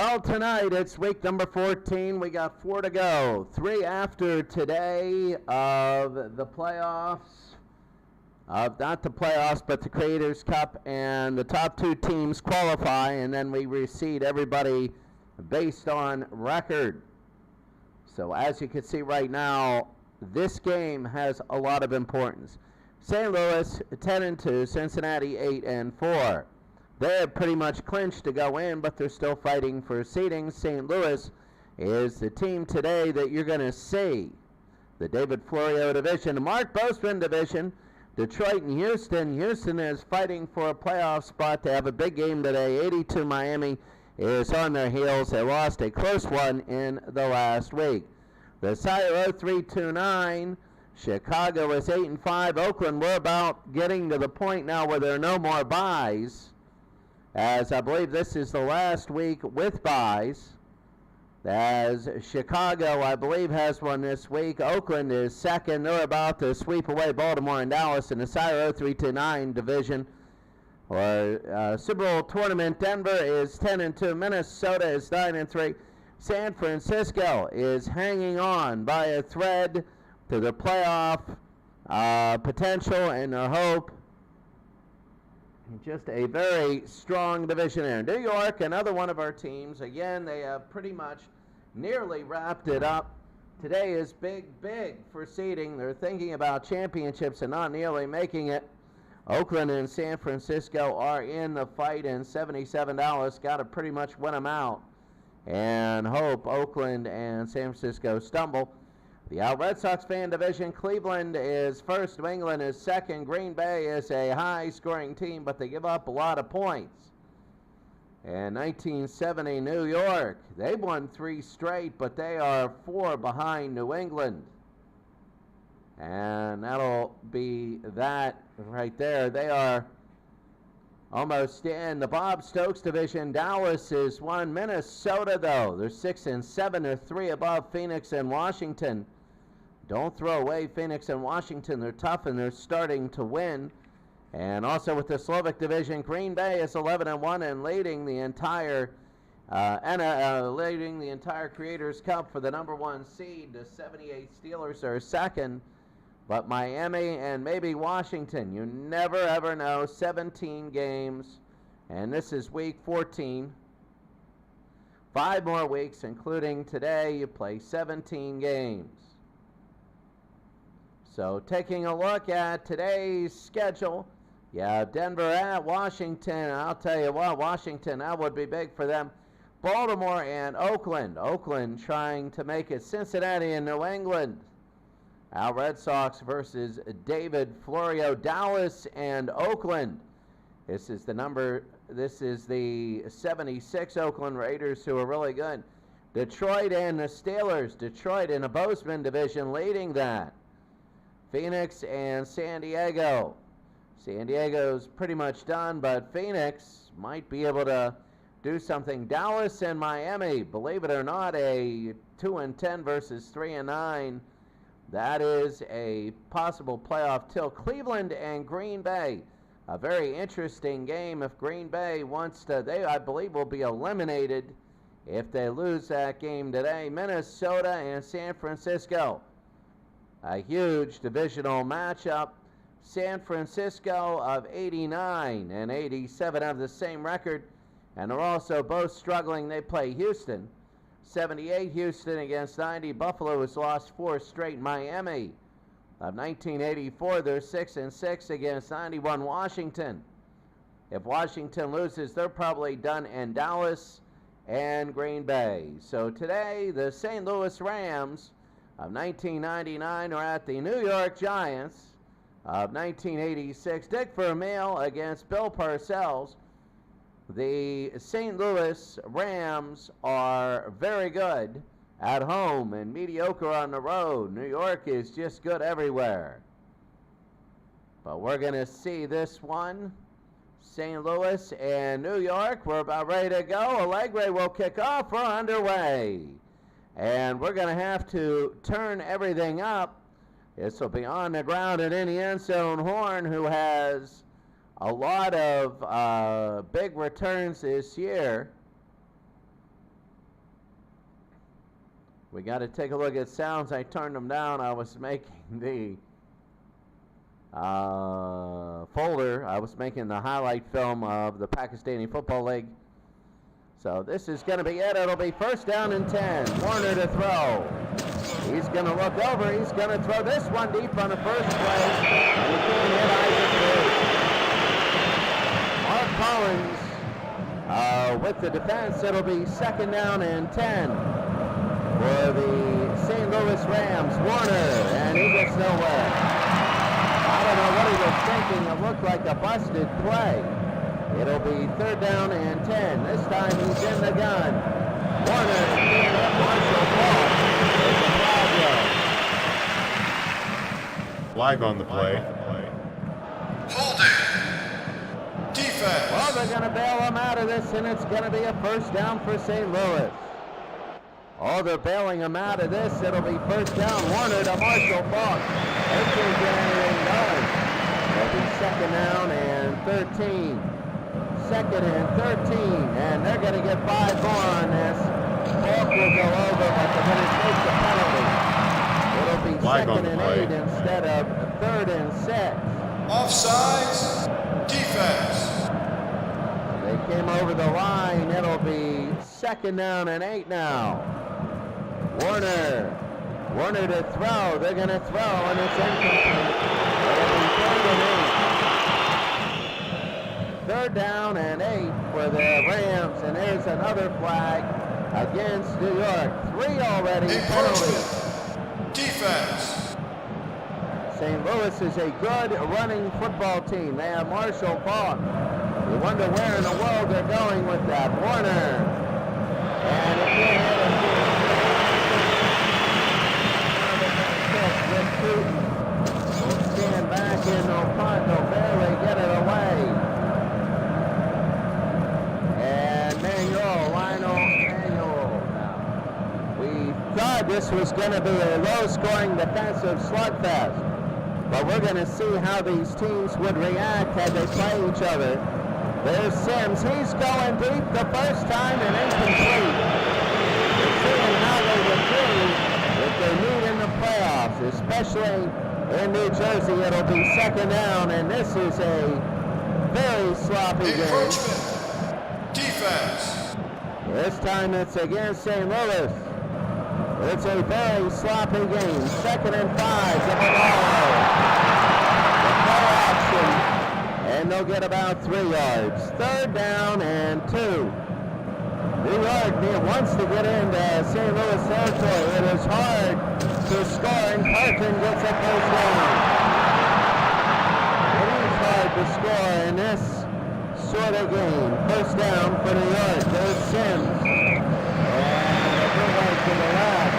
Well, tonight it's week number 14. We got 4 to go. 3 after today of the playoffs. Not the playoffs, but the Creators Cup. And the top 2 teams qualify, and then we reseed everybody based on record. So as you can see right now, this game has a lot of importance. St. Louis 10-2, Cincinnati 8-4. They have pretty much clinched to go in, but they're still fighting for seeding. St. Louis is the team today that you're going to see. The David Florio division, the Mark Bozeman division, Detroit and Houston. Houston is fighting for a playoff spot. They have a big game today. 82 Miami is on their heels. They lost a close one in the last week. The Sire 0329. Chicago is 8-5. Oakland, we're about getting to the point now where there are no more byes, as I believe this is the last week with byes, as Chicago, I believe, has one this week. Oakland is second. They're about to sweep away Baltimore and Dallas in the Sire 0329 division. Or Super Bowl tournament, Denver is 10-2. Minnesota is 9-3. San Francisco is hanging on by a thread to the playoff potential and their hope. Just a very strong division there. New York, another one of our teams. Again, they have pretty much nearly wrapped it up. Today is big for seeding. They're thinking about championships and not nearly making it. Oakland and San Francisco are in the fight, and $77 got to pretty much win them out. And hope Oakland and San Francisco stumble. The Red Sox fan division, Cleveland is first, New England is second. Green Bay is a high-scoring team, but they give up a lot of points. And 1970, New York, they won 3 straight, but they are 4 behind New England. And that'll be that right there. They are almost in the Bob Stokes division. Dallas is 1. Minnesota, though, they're 6-7. They're 3 above Phoenix and Washington. Don't throw away Phoenix and Washington. They're tough, and they're starting to win. And also with the Slovak division, Green Bay is 11-1 and leading the entire Creators Cup for the number 1 seed. The 78 Steelers are second, but Miami and maybe Washington, you never ever know. 17 games, and this is week 14. 5 more weeks, including today. You play 17 games. So taking a look at today's schedule, you have Denver at Washington. I'll tell you what, Washington, that would be big for them. Baltimore and Oakland. Oakland trying to make it. Cincinnati and New England. Our Red Sox versus David Florio. Dallas and Oakland. This is the 76 Oakland Raiders, who are really good. Detroit and the Steelers. Detroit in the Bozeman division leading that. Phoenix and San Diego. San Diego's pretty much done, but Phoenix might be able to do something. Dallas and Miami, believe it or not, a 2-10 versus 3-9. That is a possible playoff till. Cleveland and Green Bay, a very interesting game. If Green Bay wants to, they, I believe, will be eliminated if they lose that game today. Minnesota and San Francisco, a huge divisional matchup. San Francisco of 89 and 87 have the same record, and they're also both struggling. They play Houston. 78 Houston against 90. Buffalo has lost 4 straight. Miami of 1984, they're 6-6 against 91 Washington. If Washington loses, they're probably done. And Dallas and Green Bay. So today, the St. Louis Rams of 1999 are at the New York Giants of 1986. Dick Vermeil against Bill Parcells. The St. Louis Rams are very good at home and mediocre on the road. New York is just good everywhere. But we're going to see this one. St. Louis and New York, we're about ready to go. Allegre will kick off. We're underway. And we're going to have to turn everything up. This will be on the ground and in the end zone. Horn, who has a lot of big returns this year, We got to take a look at sounds. I turned them down. I was making the folder. I was making the highlight film of the Pakistani Football League. So this is going to be it. It'll be first down and 10. Warner to throw. He's going to look over. He's going to throw this one deep on the first play. And he can't hit Isaac Mark Collins with the defense. It'll be second down and 10 for the St. Louis Rams. Warner, and he gets nowhere. I don't know what he was thinking. It looked like a busted play. It'll be third down and 10. This time he's in the gun. Warner can't hit Marshall Falk. There's a flag. Flag on the play. Hold it. Defense. Well, they're going to bail him out of this, and it's going to be a first down for St. Louis. Oh, they're bailing him out of this. It'll be first down. Warner to Marshall Falk. They can't get anything done. It'll be second down and 13. Second and 13, and they're going to get 5 more on this. Falk will go over, but they're going to take the penalty. It'll be second and 8 instead of third and 6. Offsides. Defense. They came over the line. It'll be second down and 8 now. Warner to throw. They're going to throw, and it's incomplete. It'll be third and 8. Third down and 8 for the Rams, and there's another flag against New York. 3 already. Penalty. Defense. St. Louis is a good running football team. They have Marshall Falk. You wonder where in the world they're going with that. Warner. And again, will stand back in no punt. They'll barely get it away. And Lionel Manuel. We thought this was going to be a low-scoring defensive slugfest. But we're going to see how these teams would react had they play each other. There's Sims. He's going deep the first time and incomplete. We're seeing how they would do if they meet in the playoffs, especially in New Jersey. It'll be second down, and this is a very sloppy game. Defense. This time it's against St. Louis. It's a very sloppy game. Second and 5 to the ball. The play action, and they'll get about 3 yards. Third down and 2. New York wants to get into St. Louis territory. It is hard to score, and Carton gets a first down. It is hard to score in this sort of game. First down for New York. There's Sims. To the left.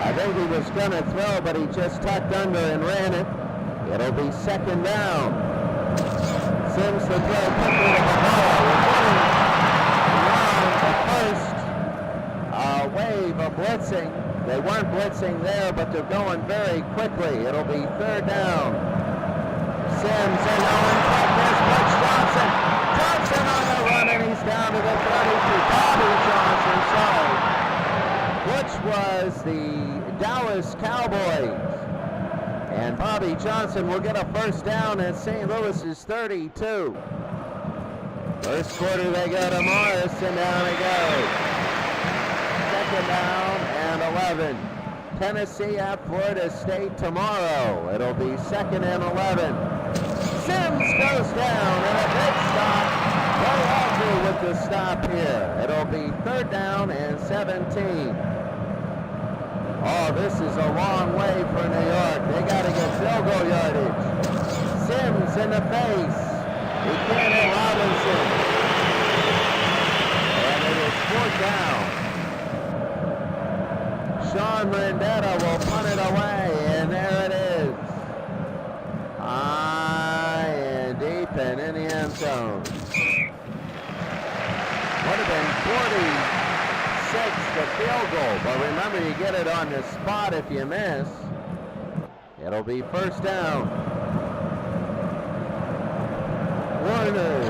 I think he was going to throw, but he just tucked under and ran it. It'll be second down. Sims to throw quickly to the ball. We're getting around the first wave of blitzing. They weren't blitzing there, but they're going very quickly. It'll be third down. Sims and Owen Tucker's Butch Johnson. Johnson on the run, and he's down to the 32. Bobby Johnson, sorry. Which was the Dallas Cowboys. And Bobby Johnson will get a first down at St. Louis's 32. First quarter they go to Morris, and down they go. Second down and 11. Tennessee at Florida State tomorrow. It'll be second and 11. Sims goes down, and a big stop. Very happy with the stop here. It'll be third down and 17. Oh, this is a long way for New York. They got to get field goal yardage. Sims in the face. He can't hit Robinson. And it is fourth down. Sean Rendetta will punt it away, and there it is. High and deep and in the end zone. Would have been 46 the field goal, but remember you get it on the spot if you miss. It'll be first down. Warner.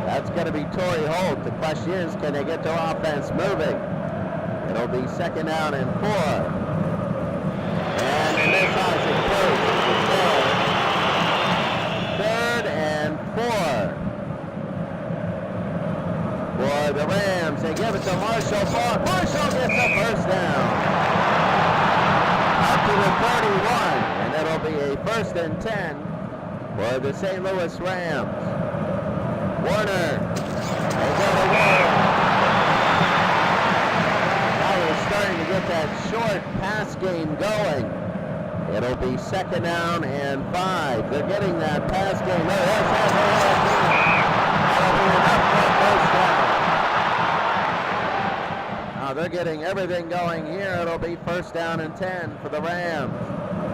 That's going going to be Torrey Holt. The question is, can they get their offense moving? It'll be 2nd down and 4. And in this Isaac Bruce is there. 3rd and 4. For the Rams, they give it to Marshall Falk. Marshall gets the 1st down. Up to the 31, and it'll be a 1st and 10 for the St. Louis Rams. Warner, they go to Warner. Now they're starting to get that short pass game going. It'll be 2nd down and 5. They're getting that pass game. That'll be enough for a 1st down. Now they're getting everything going here. It'll be 1st down and 10 for the Rams.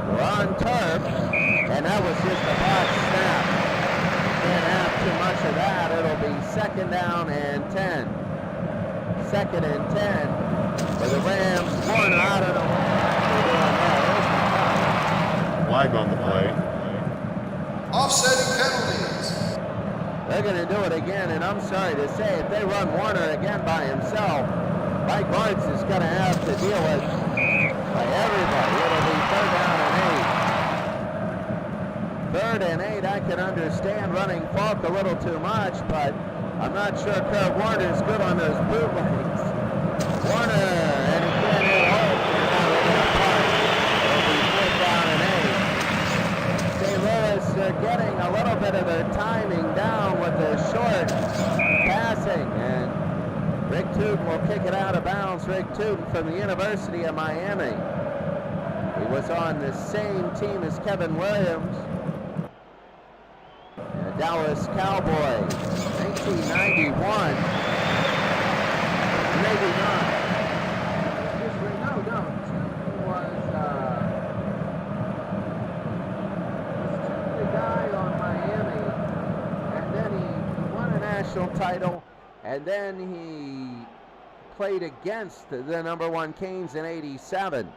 We're on turf, and that was just a box snap. Can't have too much of that. It'll be 2nd down and 10. 2nd and 10 for the Rams. Warner out of the Flag on the play. Offsetting penalties. They're going to do it again, and I'm sorry to say, if they run Warner again by himself, Mike Martz is going to have to deal with everybody. It'll be 3rd down and 8. 3rd and 8, I can understand running Falk a little too much, but I'm not sure Kurt Warner's good on those bootlegs. Warner, and he can't hit Holt, and now they're going to punt. It'll be 4th down and 8. St. Louis are getting a little bit of their timing down with the short passing, and Rick Tootin will kick it out of bounds. Rick Tootin from the University of Miami. He was on the same team as Kevin Williams. Dallas Cowboys, 1991. Maybe not. No. Tootin was the guy on Miami, and then he won a national title, and then he played against the #1 Canes in '87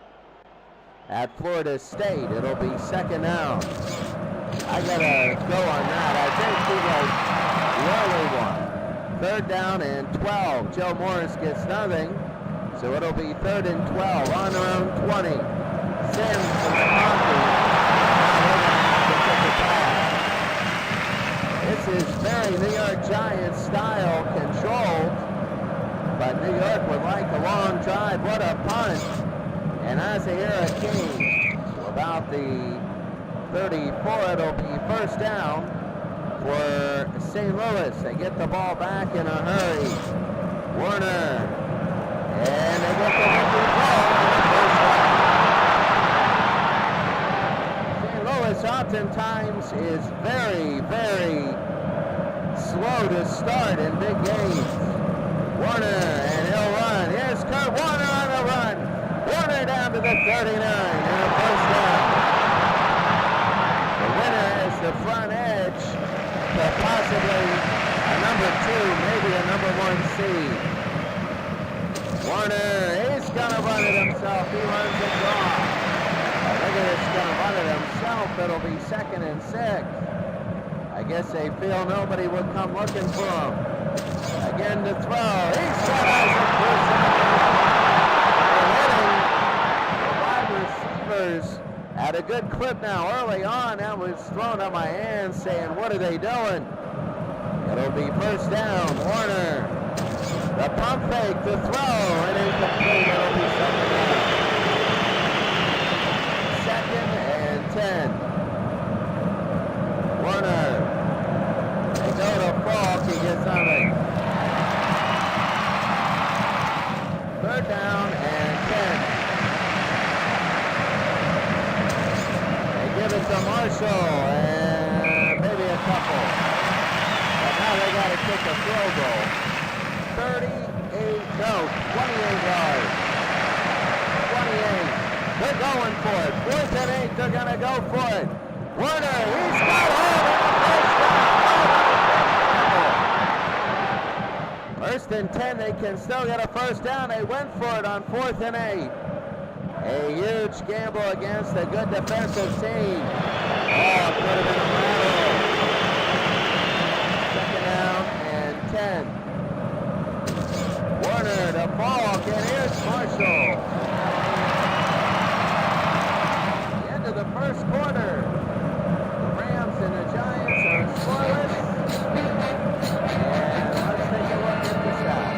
at Florida State. It'll be 2nd down. I gotta go on that. I think he was the early one. 3rd down and 12. Joe Morris gets nothing, so it'll be 3rd and 12 on their own 20. Sims from the pocket. This is very New York Giants style controlled, but New York would like a long drive. What a punt. And Azahira King, about the 34, it'll be 1st down for St. Louis. They get the ball back in a hurry. Warner, and they get the rookie ball on the 1st down. St. Louis oftentimes is very, very slow to start in big games. Warner, and he'll run. Here's Kurt Warner on the run. Warner down to the 39 and a 1st down. The winner is the front edge to possibly a #2, maybe a #1 seed. Warner, he's going to run it himself. He runs it wrong. I think it's going to run it himself. It'll be 2nd and 6. I guess they feel nobody would come looking for him. Again to throw. He's got Isaac Bruce. At a good clip now. Early on, that was thrown at my hands saying, what are they doing? It'll be 1st down. Warner, the pump fake to throw, and incomplete. It'll be 2nd down. 2nd and 10. Warner, they go to Falk, he gets nothing. 3rd down and 10. Give it to Marshall, and maybe a couple. But now they got to kick a field goal. 28 yards. 28. They're going for it. 4th and 8, they're going to go for it. Warner, he's got it, and a 1st down. 1st and 10, they can still get a 1st down. They went for it on 4th and 8. A huge gamble against a good defensive team. Oh, it could have been a rattle. 2nd down and 10. Warner to Falk, and here's Marshall. The end of the first quarter. The Rams and the Giants are scoreless. And let's take a look at the stats.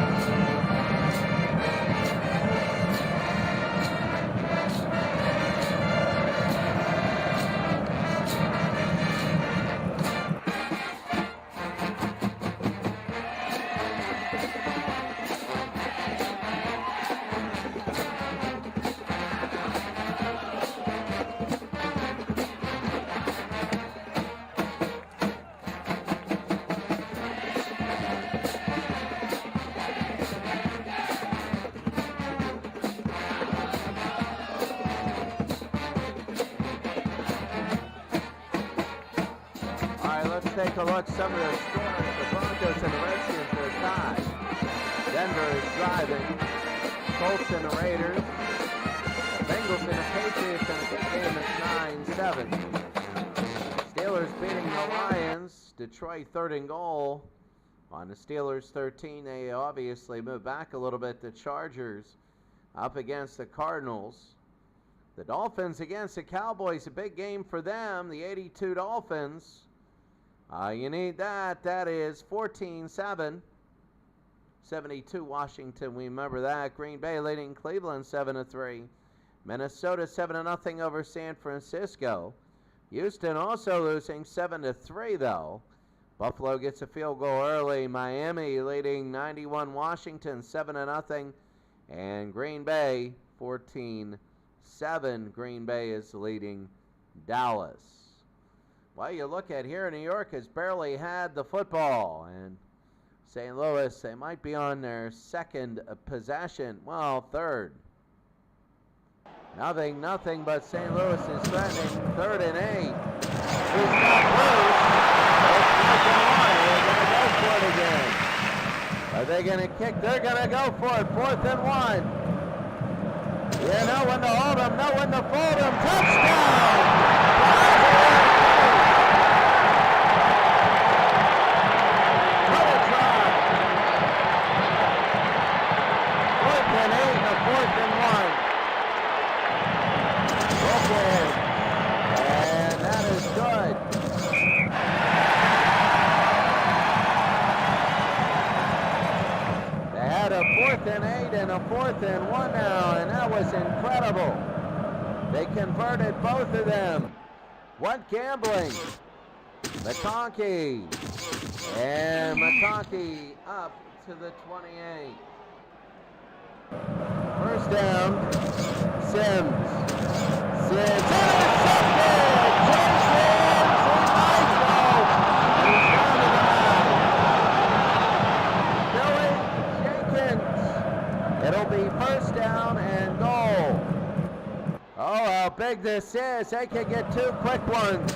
Take a look, some of the scores. The Broncos and the Redskins are tied. Denver is driving. Colts and the Raiders. The Bengals and the Patriots in a good game at 9-7. Steelers beating the Lions. Detroit 3rd and goal. On the Steelers 13, they obviously moved back a little bit. The Chargers up against the Cardinals. The Dolphins against the Cowboys, a big game for them. The 82 Dolphins. You need that. That is 14-7. 72 Washington. We remember that. Green Bay leading Cleveland 7-3. Minnesota 7-0 over San Francisco. Houston also losing 7-3 though. Buffalo gets a field goal early. Miami leading 91 Washington 7-0. And Green Bay 14-7. Green Bay is leading Dallas. Well, you look at here, New York has barely had the football, and St. Louis, they might be on their second possession, well, third. Nothing, but St. Louis is threatening 3rd and 8. Who's got loose? They're going to go for it again. Are they going to kick? They're going to go for it. 4th and 1. You know when to hold them, know when to fold them. Touchdown! And a 4th and 1 now, and that was incredible. They converted both of them. What gambling? McConkey. And McConkey up to the 28. First down. Sims. Intercepted! It'll be first down and goal. Oh, how big this is. They can get 2 quick ones.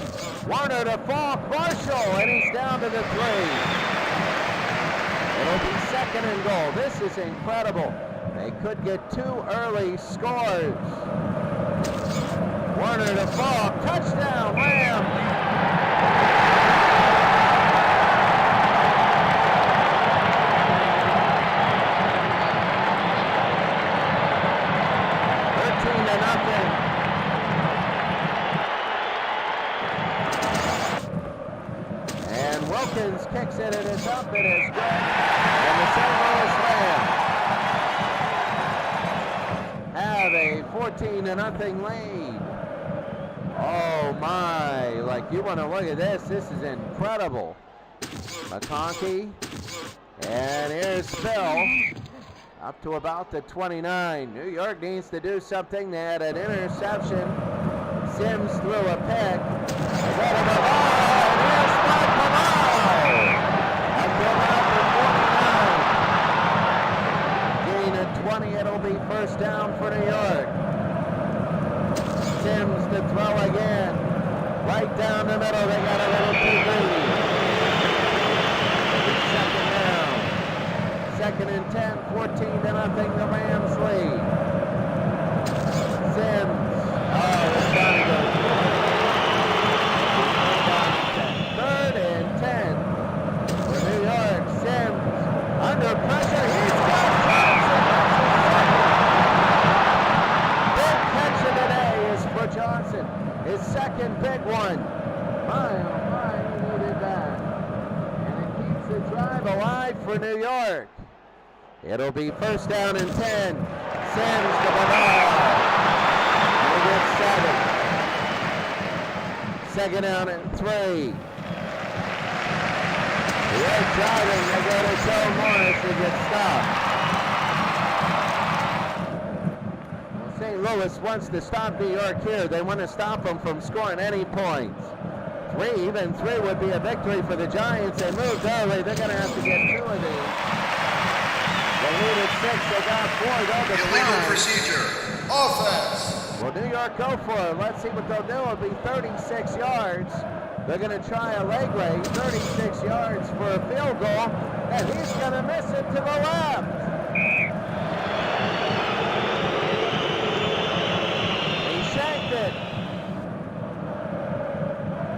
Warner to Falk, Marshall, and he's down to the 3. It'll be 2nd and goal. This is incredible. They could get 2 early scores. Warner to Falk, touchdown, Rams. Kicks it, and it's up, it is good. And the St. Louis Rams have a 14-0 lead. Oh my, like you want to look at this. This is incredible. McConkey, and here's Phil, up to about the 29. New York needs to do something. They had an interception. Sims threw a pick. It'll be first down for New York. Sims to throw again. Right down the middle. They got a little too greedy. Second down. 2nd and 10. 14-0. The Rams lead. Sims. Oh, it's got to go. 3rd and 10 for New York. Sims. one. My, oh my, he needed that. And it keeps the drive alive for New York. It'll be first down and 10. Sims to the ball. And he gets 7. Second down and 3. They're driving. They go to Joe Morris to get stopped. St. Louis wants to stop New York here. They want to stop them from scoring any points. Even three would be a victory for the Giants. They moved early. They're going to have to get 2 of these. They needed 6. They got 4. They'll be Illegal procedure. Offense. Well, New York go for it. Let's see what they'll do. It'll be 36 yards. They're going to try a leg raise. 36 yards for a field goal. And he's going to miss it to the left.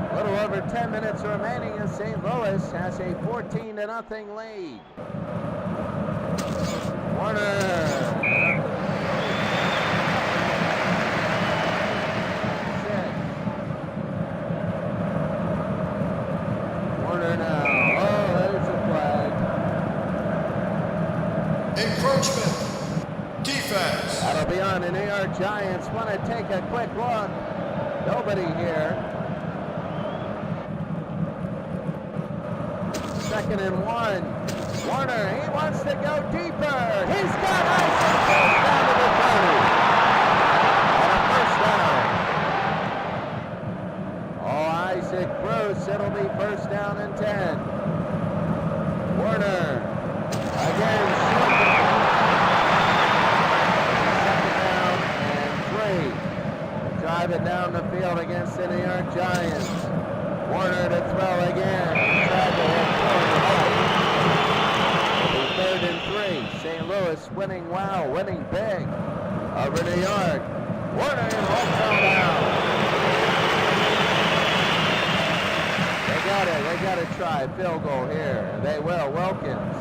A little over 10 minutes remaining, and St. Louis has a 14-0 lead. Warner. Warner now. Oh, there's a flag. Encroachment. Defense. That'll be on. The New York Giants want to take a quick look. Nobody here. Second and 1. Warner, he wants to go deeper. He's got Isaac Bruce down to the 30. And a first down. Oh, Isaac Bruce. It'll be first down and 10. Warner. Again, shooting. Second down and 3. Drive it down the field against the New York Giants. Warner to throw again. Tried to hit third and 3. St. Louis winning well, winning big over New York. Warner and Holtzell down. They got to try a field goal here. They will. Wilkins.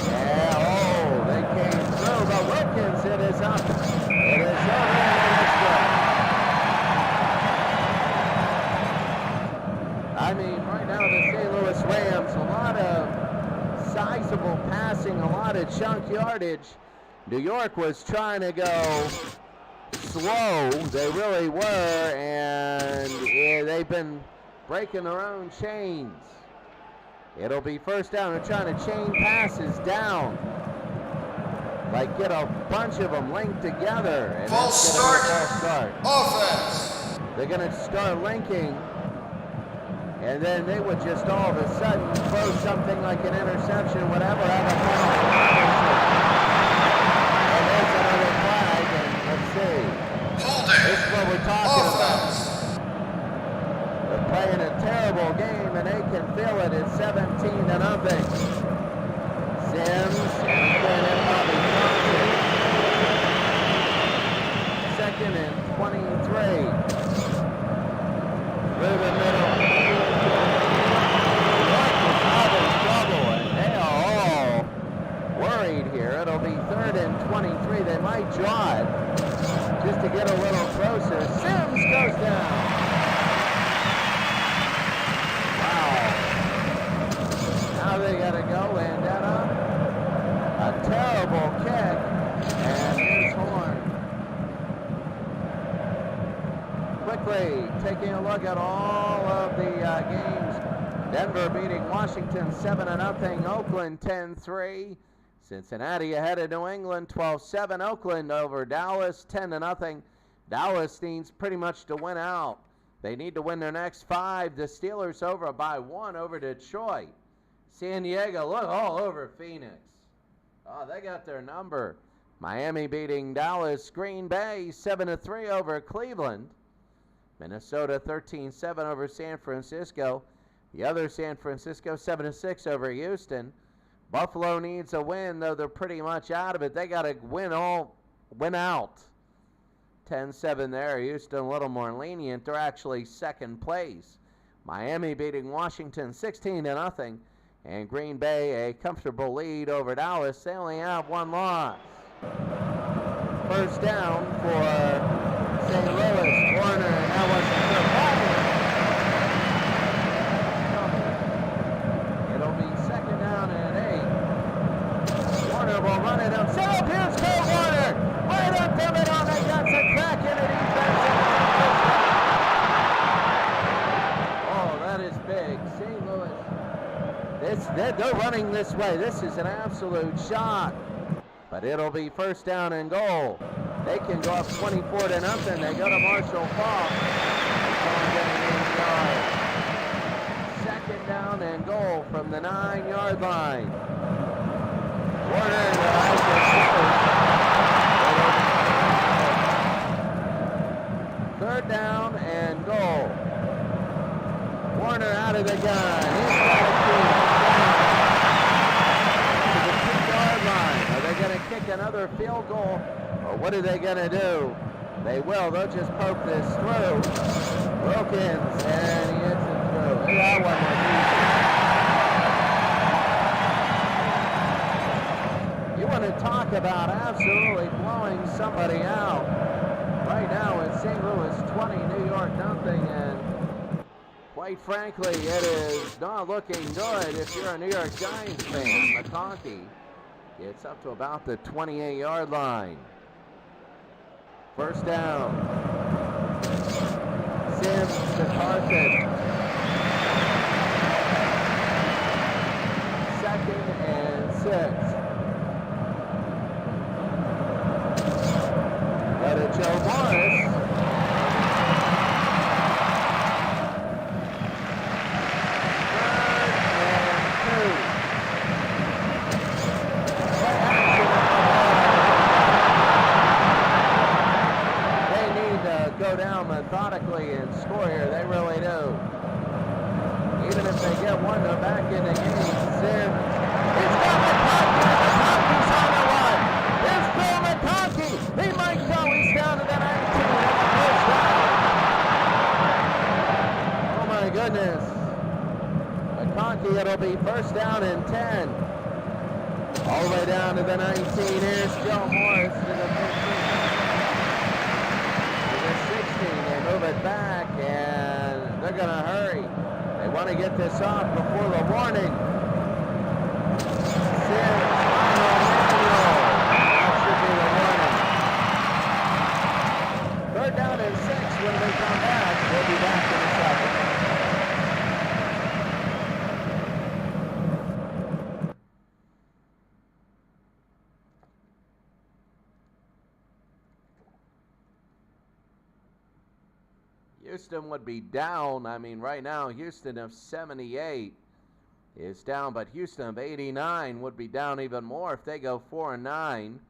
Yeah, oh, they came through, but Wilkins, it is up. It is over and it's good. I mean, right now the St. Louis Rams, a lot of sizable passing, a lot of chunk yardage. New York was trying to go slow. They really were, and they've been breaking their own chains. It'll be first down. They're trying to chain passes down. Like get a bunch of them linked together. And False start. Offense. They're going to start linking. And then they would just all of a sudden throw something like an interception, whatever, have a penalty. And there's another flag, and let's see. Holding. This is what we're talking Offense. about. They're playing a terrible game, and they can feel it. It's 17-0. Sims, and then it probably drops it. Second and 23. Through the middle. It'll be third and 23. They might draw it just to get a little closer. Sims goes down. Wow. Now they got to go and a terrible kick. And here's Horn. Quickly taking a look at all of the games. Denver beating Washington 7-0. Oakland 10-3. Cincinnati ahead of New England, 12-7. Oakland over Dallas, 10-0. Dallas needs pretty much to win out. They need to win their next 5. The Steelers over by 1 over Detroit. San Diego, look, all over Phoenix. Oh, they got their number. Miami beating Dallas. Green Bay, 7-3 over Cleveland. Minnesota, 13-7 over San Francisco. The other San Francisco, 7-6 over Houston. Buffalo needs a win, though they're pretty much out of it. They got to win out. 10-7 there. Houston a little more lenient. They're actually second place. Miami beating Washington 16-0. And Green Bay a comfortable lead over Dallas. They only have 1 loss. First down for St. Louis. Warner, that wasn't good. him. Set up, here's Cole Warner. Right up the middle, they got some crack in the defense. Oh, that is big. St. Louis. They're running this way. This is an absolute shock. But it'll be first down and goal. They can go up 24-0. They go to Marshall Falk. Second down and goal from the 9-yard line. Warner third down and goal. Warner out of the gun. He's got a to the 2-yard line. Are they going to kick another field goal? Or what are they going to do? They will. They'll just poke this through. Wilkins, and he hits it through. That one was easy. You want to talk about absolutely blowing somebody out. Right now it's St. Louis 20, New York nothing, and quite frankly, it is not looking good if you're a New York Giants fan. McConkey gets up to about the 28-yard line. First down. Sims to Carson. Second and 6. Go to Joe Morris. Methodically and score here, they really do. Even if they get one, they're back in the game. Sims. It's got McConkey, and McConkey's on the run. Here's Bill McConkey. He might go. He's down to the 19 and the first down. Oh my goodness. McConkey, it'll be first down and 10. All the way down to the 19. Here's Joe Morris to the 15. Move it back, and they're going to hurry. They want to get this off before the warning. Sims, final manual. That should be the warning. Third down and 6 when we come back. We'll be back in a second. Houston would be down. Right now, Houston of 78 is down, but Houston of 89 would be down even more if they go 4-9.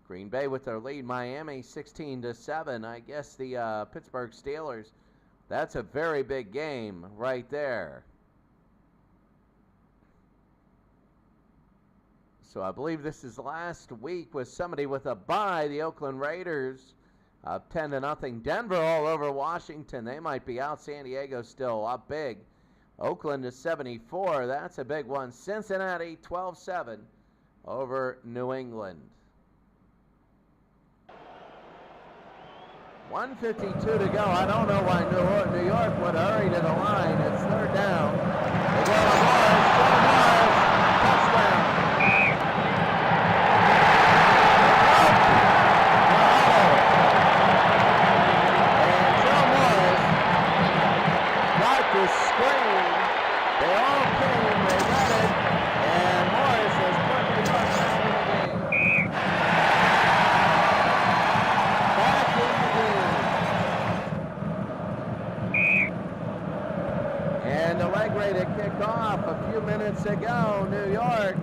Green Bay with their lead. Miami 16-7. I guess the Pittsburgh Steelers. That's a very big game right there. So I believe this is last week with somebody with a bye. The Oakland Raiders. Up 10-0. Denver all over Washington. They might be out. San Diego still up big. Oakland is 74. That's a big one. Cincinnati 12-7 over New England. 1:52 to go. I don't know why New York would hurry to the line. It's third down. They go to Morris. Touchdown. Minutes ago, New York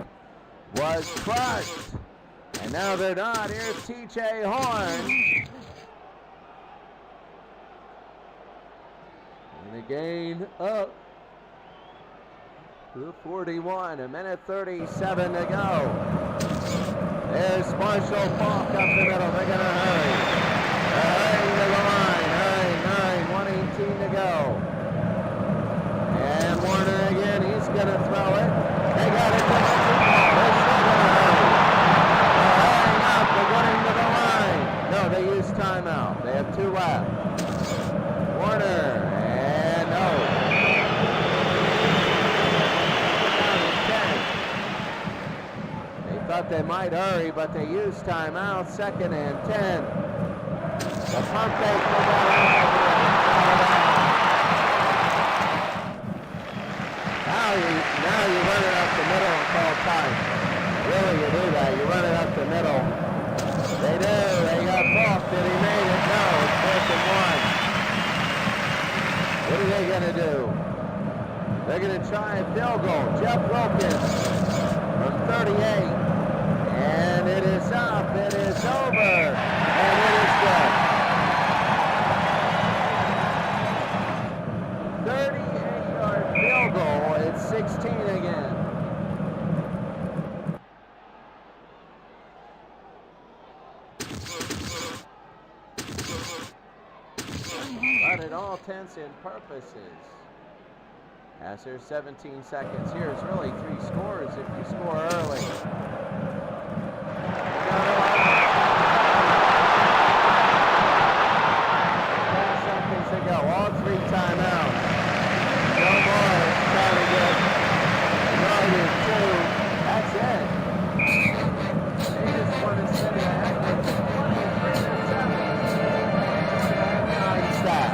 was crushed, and now they're not. Here's T.J. Horn, and a gain up to 41. 1:37 to go. There's Marshall Falk up the middle. They're going to hurry. Hurrying to the line. Hurrying. 1:18 to go. And Warner again, he's going to throw it. They got it. They're still going to hurry. They're hurrying out. They're getting to the line. No, they use timeout. They have 2 left. Warner, and no. Down to 10. They thought thought they might hurry, but they used timeout. 2nd and 10. The pump fake from Now you run it up the middle and call time. Really, you do that. You run it up the middle. They do. They got balked. Did he made it? No. It's 4th and 1. What are they going to do? They're going to try a field goal. Jeff Wilkins from 38. And it is up. It is over. And it is good. 38-yard field goal. It's 16 again. But at all intents and purposes, as there's 17 seconds here, it's really 3 scores if you score early. 10 seconds to go, all 3 timeouts. No more trying to get right in 2. That's it. They just want to send it ahead with 23-7. Nice stat.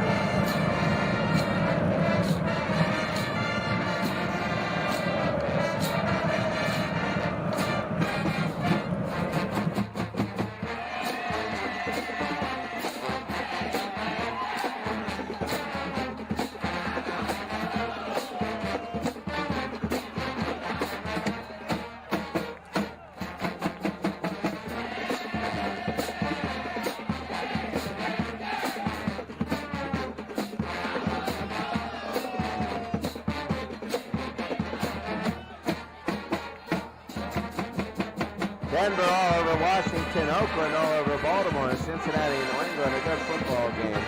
Denver all over Washington, Oakland all over Baltimore, Cincinnati, New England, a good football game.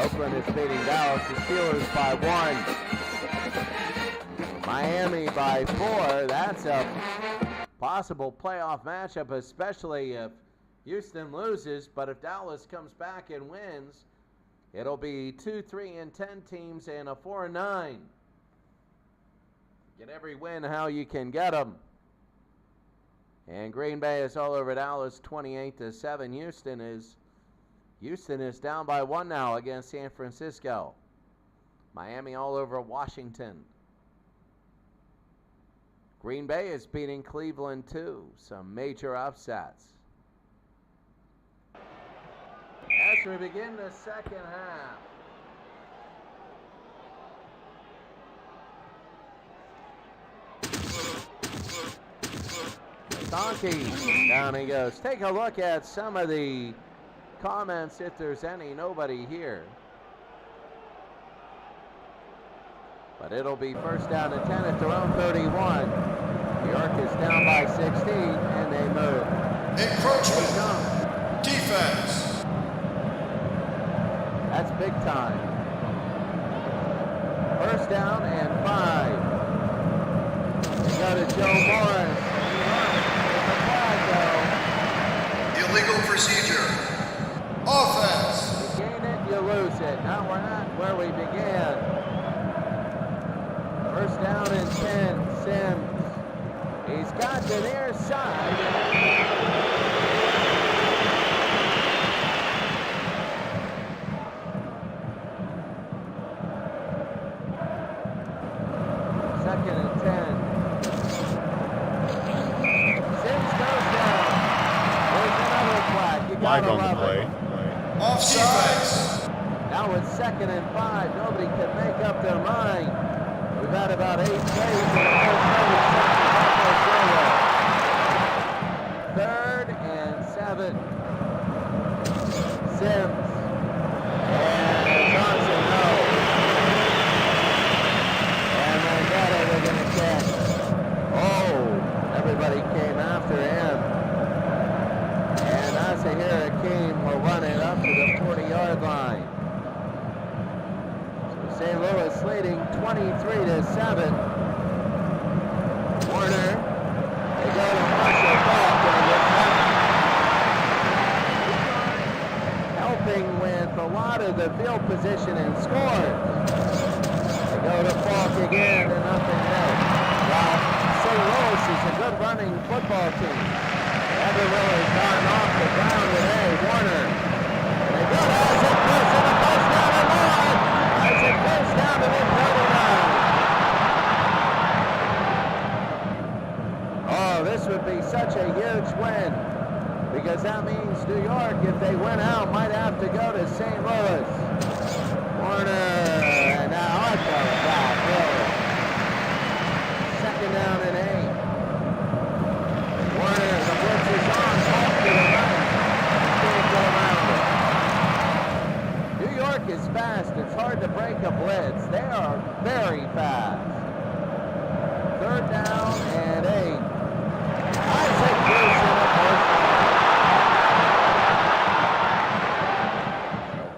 Oakland is beating Dallas, the Steelers by 1. Miami by 4. That's a possible playoff matchup, especially if Houston loses. But if Dallas comes back and wins, it'll be 2, 3, and 10 teams and a 4 and 9. Get every win how you can get them. And Green Bay is all over Dallas, 28-7. Houston is down by 1 now against San Francisco. Miami all over Washington. Green Bay is beating Cleveland too. Some major upsets. As we begin the second half. Donkey, down he goes. Take a look at some of the comments, if there's any. Nobody here. But it'll be first down and 10 at their own 31. New York is down by 16, and they move. Encroachment. Defense. That's big time. First down and 5. They go to Joe Morris. Illegal procedure. Offense. You gain it, you lose it. Now we're not where we began. First down and 10, Sims. He's got the near side. Second and 10. Sims goes down. There's another flag. You Flag gotta on the love play. it. Offside. Now it's 2nd and 5. Nobody can make up their mind. We've had about 8 plays in the first 30 seconds. 3rd and 7. Sims. And Johnson, no. And Mandetta, they're going to catch. Oh, everybody came after him. And Asahir Hakeem will run it up to the 40-yard line. St. Louis leading 23-7. Warner, they go to Marshall Falk and gets helping with a lot of the field position and scores. They go to Falk again and nothing there. While St. Louis is a good running football team. Everywhere has gone off the ground today. Warner. And they go to Isaac Bruce and a first down and more. Isaac Bruce down to the 39. Oh, this would be such a huge win, because that means New York, if they win out, might have to go to St. Louis. Warner, and now Otto back there. Second down and 8. Warner, the blitz is on, off to the right. Can't go around it. New York is fast. It's hard to break a blitz. They are very fast. Third down and 8. Isaac Bruce in a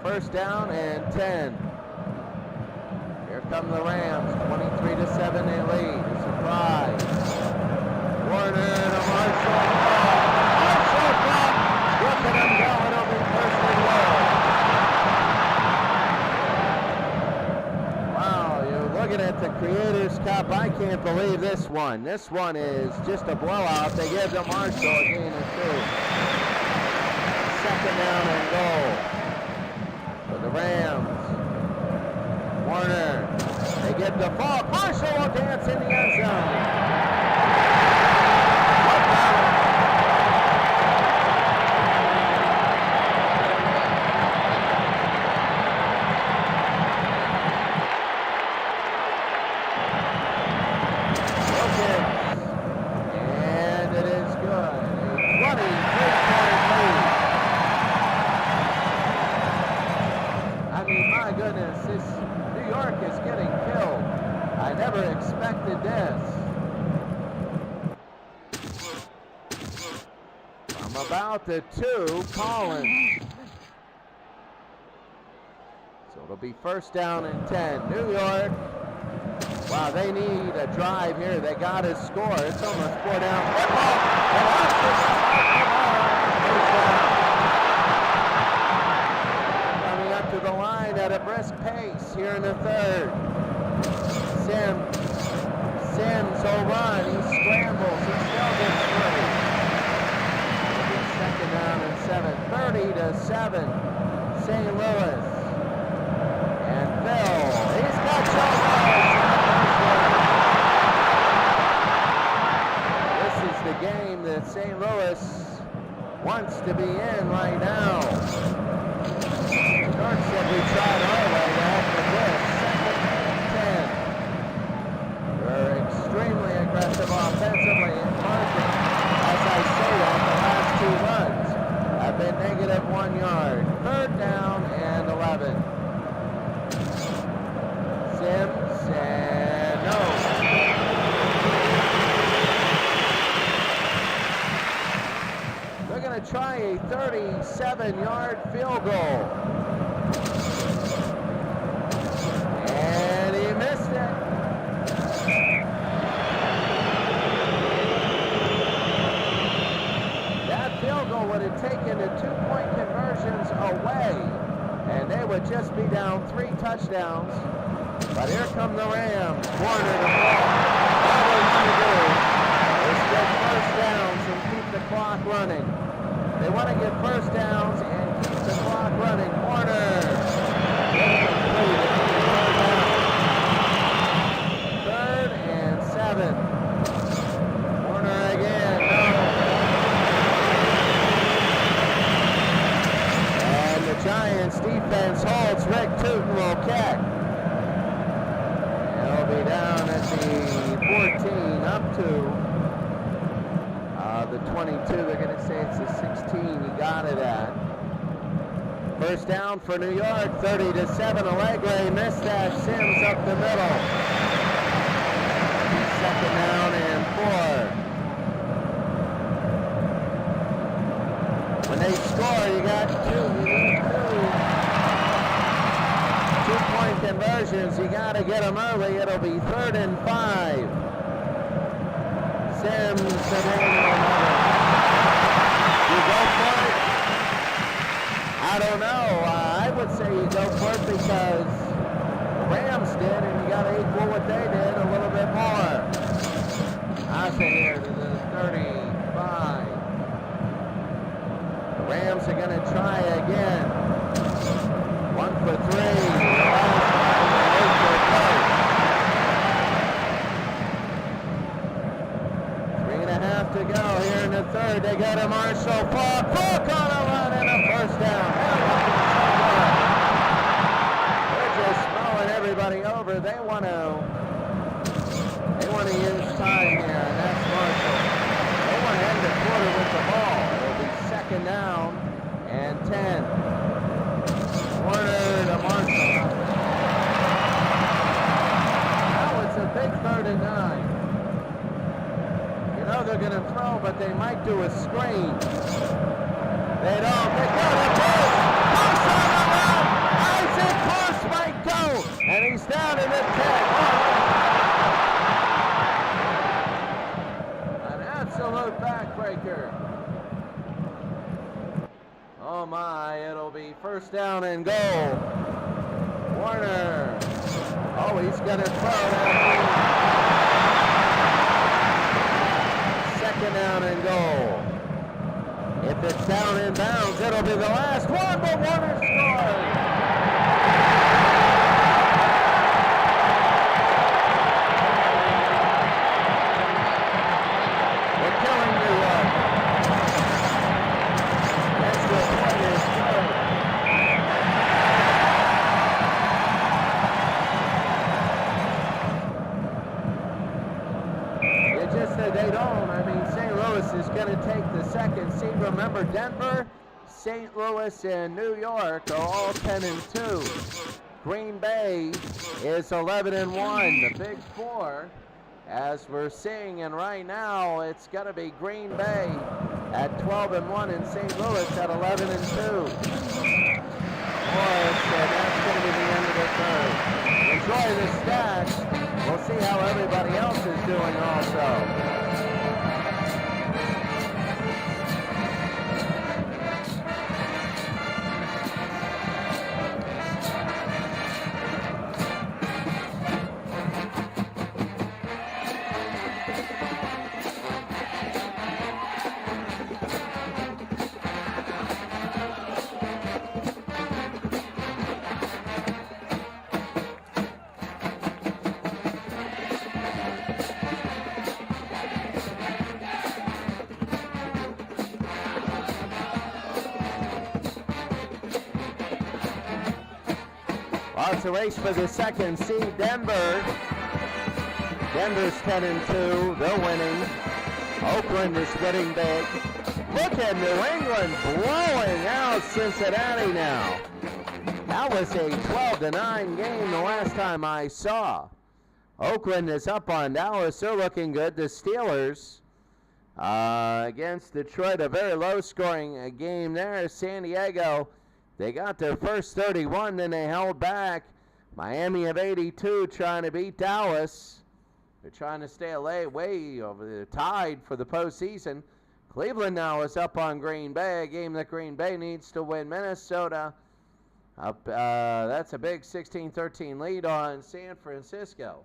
first down and 10. Here come the Rams, 23-7 they lead. Surprise. Warner to Marshall. Marshall block. Look at him go. It'll be first and goal. Wow, you're looking at the Creators Cup. I can't believe this one. This one is just a blowout. They give to Marshall a gain of 2. Second down and goal. For the Rams. Warner, they get the ball. Marshall will dance in the end zone. And it is good. A 23-point lead. I mean, my goodness, this New York is getting killed. I never expected this. From about the 2, Collins. So it'll be first down and 10. New York. Wow, they need a drive here. They got to score. It's almost 4 down. Football. Coming up to the line at a brisk pace here in the third. Sims will run. He scrambles. He still gets through. Second down and 7. 30-7. St. Louis. And Phil. He's got This is the game that St. Louis wants to be in right now. York said we tried our way after this. Second and 10. We're extremely aggressive offensively in marking. As I say that, the last 2 runs have been negative 1 yard. Third down and 11. Sims and no. They're going to try a 37-yard field goal. And he missed it. That field goal would have taken the 2-point conversions away, and they would just be down 3 touchdowns. But here come the Rams. Warner the ball. All they want to do is get first downs and keep the clock running. They want to get first downs and keep the clock running. Warner. Third and 7. Warner again. No. And the Giants defense holds. Rick Tootin will kick. They'll be down at the 14 up to the 22. They're going to say it's the 16 he got it at. First down for New York, 30-7. Allegre missed that. Sims up the middle. Second down and 4. When they score, you got 2-point conversions. You got to get them early. It'll be 3rd and 5. Sims and you go for it? I don't know. I would say you go for it because the Rams did, and you got to equal what they did a little bit more. it here to the 35. The Rams are going to try again. 1 for 3. To go here in the third. They go to Marshall. Falk on a run and a first down. They're just throwing everybody over. They want to use time here, and that's Marshall. They want to end the quarter with the ball. It'll be second down and 10. Warner to Marshall. Now it's a big 3rd and 9. They're going to throw, but they might do a screen. They don't. They go to Post. Post on the run. Isaac Post might go. And he's down in the 10. An absolute backbreaker. Oh my, it'll be first down and goal. Warner. Oh, he's going to throw. Second down and goal. If it's down in bounds, it'll be the last one, but Warner scores. They're killing New York. Extra point is good. It's just that they don't. St. Louis is going to take the second seed. Remember, Denver, St. Louis, and New York are all 10-2. Green Bay is 11-1. The Big Four, as we're seeing, and right now it's going to be Green Bay at 12-1 and St. Louis at 11-2. And that's going to be the end of the third. Enjoy the stats. We'll see how everybody else is doing also. Well, it's a race for the second seed. Denver's 10-2. They're winning. Oakland is winning big. Look at New England blowing out Cincinnati now. That was a 12-9 game the last time I saw. Oakland is up on Dallas. They're looking good. The Steelers against Detroit, a very low-scoring game there. San Diego, they got their first 31, then they held back. Miami of 82 trying to beat Dallas. They're trying to stay way over the tied for the postseason. Cleveland now is up on Green Bay, a game that Green Bay needs to win. Minnesota, that's a big 16-13 lead on San Francisco.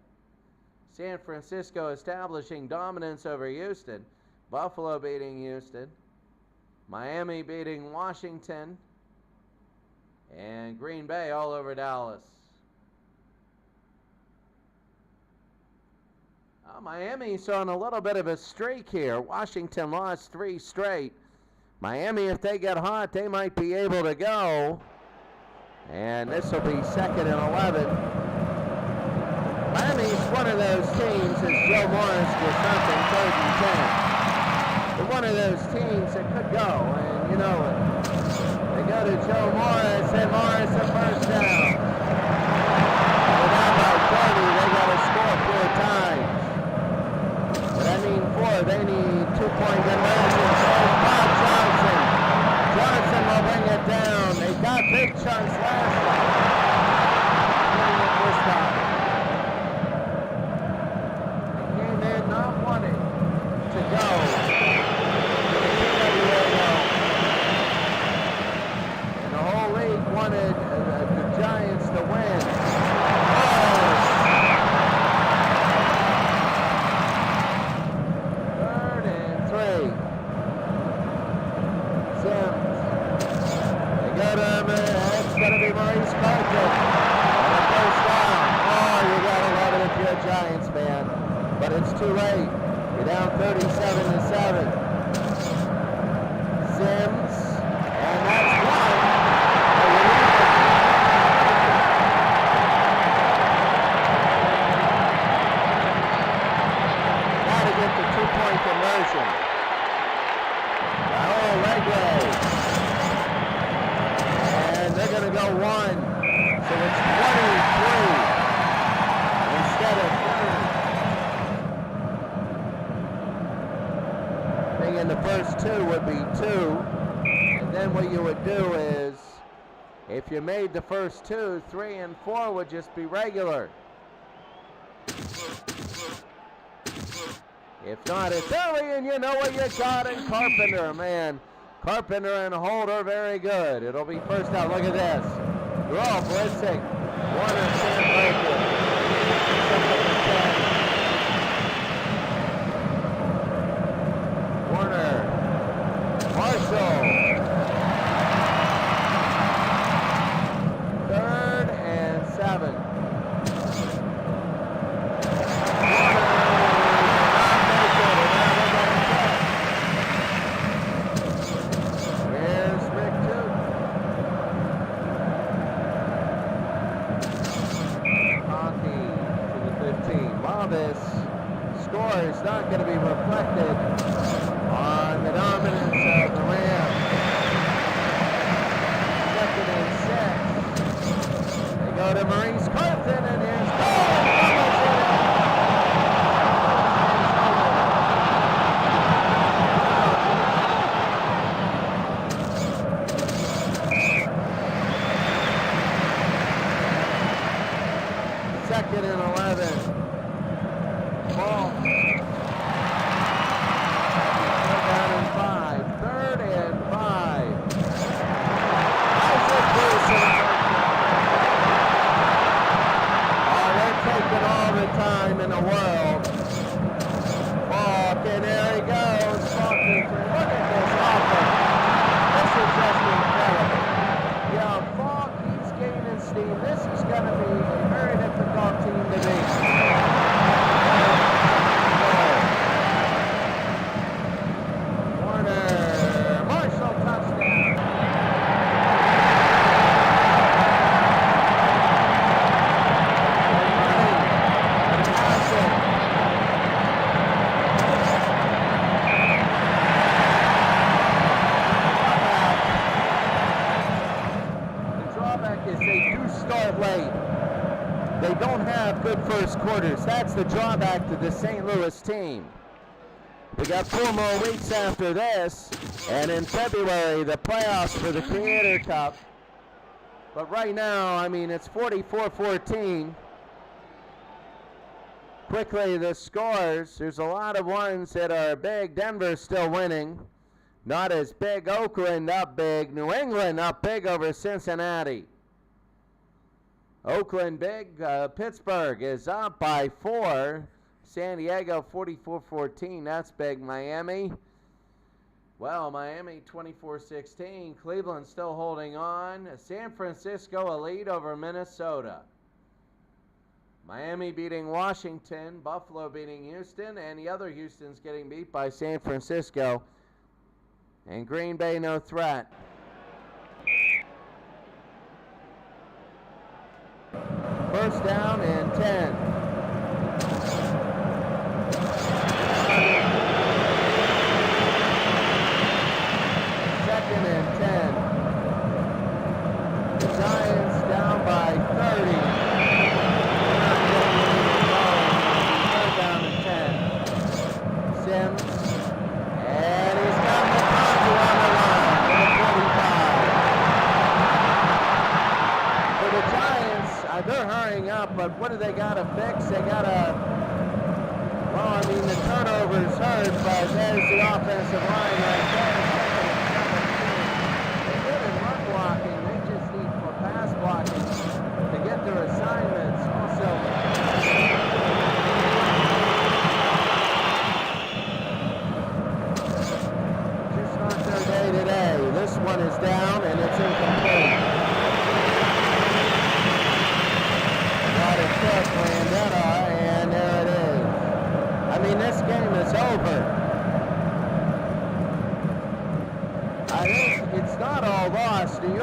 San Francisco establishing dominance over Houston. Buffalo beating Houston. Miami beating Washington. And Green Bay all over Dallas. Miami's on a little bit of a streak here. Washington lost 3 straight. Miami, if they get hot, they might be able to go. And this will be 2nd and 11. Miami's one of those teams, as Joe Morris was something, 3rd and 10. They're one of those teams that could go, and you know it. They go to Joe Morris, and Morris a first down. They're down by 30, they got to score 4 times. But I mean 4, they need 2-point conversion. There's Bob Johnson. Johnson will bring it down. They got big chunks last time. Getting it this time. They came in not wanting to go. And the whole league wanted the Giants to win. Maurice Carter. And a first down. Oh, you gotta love it if you're a Giants fan. But it's too late. You're down 37-7. Sims, and that's one. Gotta get the 2-point conversion. Raul Regre. And they're gonna go one. So it's 23 instead of 30. Thinking the first two would be 2. And then what you would do is, if you made the first 2, 3 and 4 would just be regular. If not, it's early and you know what you got in Carpenter, man. Carpenter and Holder, very good. It'll be first down. Look at this. Draw, blitzing. Warner can't break it. Warner. Marshall. 3rd and 7. Is not going to be reflected on the dominance of the Rams. 2nd and 6. They go to Maurice Carton, and here's goal. Second and 11. Ball. All the time in the world. Falk, and there he goes. Falk, look at this offense. This is just incredible. Yeah, Falk, he's gaining steam. This is going to be a very difficult team to beat. Warner, Marshall, touchdown. Late. They don't have good first quarters. That's the drawback to the St. Louis team. We got 4 more weeks after this, and in February, the playoffs for the Creator Cup. But right now, I mean, it's 44-14. Quickly, the scores. There's a lot of ones that are big. Denver's still winning. Not as big. Oakland up big. New England up big over Cincinnati. Oakland big. Pittsburgh is up by 4. San Diego 44-14. That's big. Miami. Well, Miami 24-16. Cleveland still holding on. San Francisco a lead over Minnesota. Miami beating Washington. Buffalo beating Houston. And the other Houston's getting beat by San Francisco. And Green Bay no threat. First down and 10. Second and 10. The Giants down by 30. Third down and 10. Sims. And he's got McConkey on the line for the 45. For the Giants, they're hurrying up, but what do they got to fix? They got to, well, I mean, the turnovers hurt, but there's the offensive line right there. They're good at run blocking. They just need for pass blocking to get their assignments. Also, just not their day today. This one is down, and it's incomplete.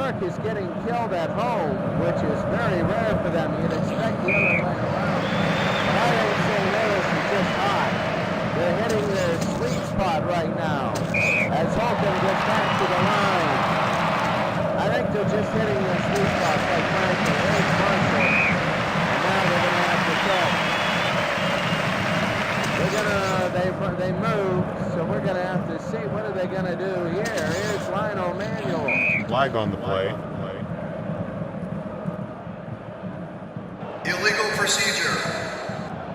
York is getting killed at home, which is very rare for them. You'd expect the other way around. But I think St. Louis is just hot. They're hitting their sweet spot right now as Holcomb gets back to the line. I think they're just hitting their sweet spot, quite frankly. There's Marshall. And now they're going to have to kick. They moved, so we're going to have to see what are they going to do here. Here's Lionel Manuel. Flag on the play. Illegal procedure.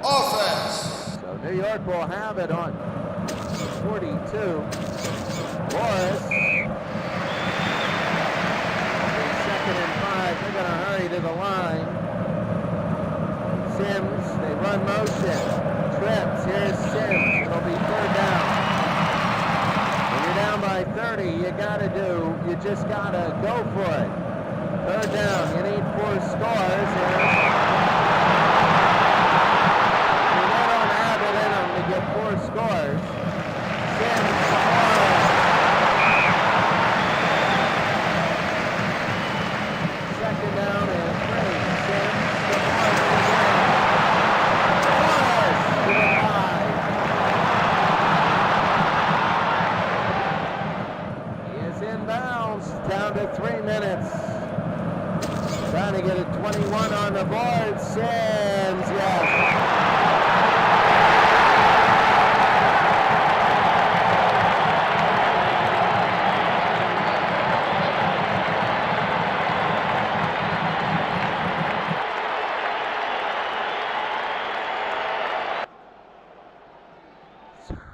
Offense. So New York will have it on 42. Morris. Second and 5. They're going to hurry to the line. Sims, they run motion. Trips, here's Sims. It'll be third down. When you're down by 30, you just gotta go for it. Third down, you need 4 scores. You don't have it in them to get 4 scores. Sims, second down and 3. Sims, down to 3 minutes. Trying to get a 21 on the board. Sims, yes.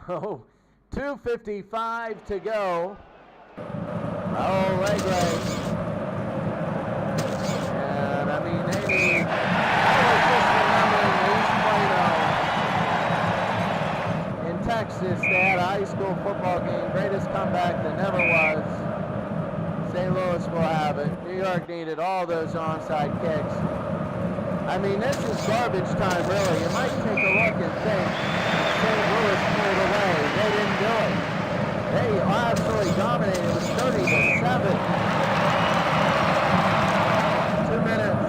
So, 2:55 to go. Oh, Legray. And I mean, maybe I was just remembering East Plano in Texas. They had a high school football game, greatest comeback that never was. St. Louis will have it. New York needed all those onside kicks. I mean, this is garbage time, really. You might take a look and think St. Louis pulled away. They didn't do it. They absolutely dominated. It was 30-7. 2 minutes.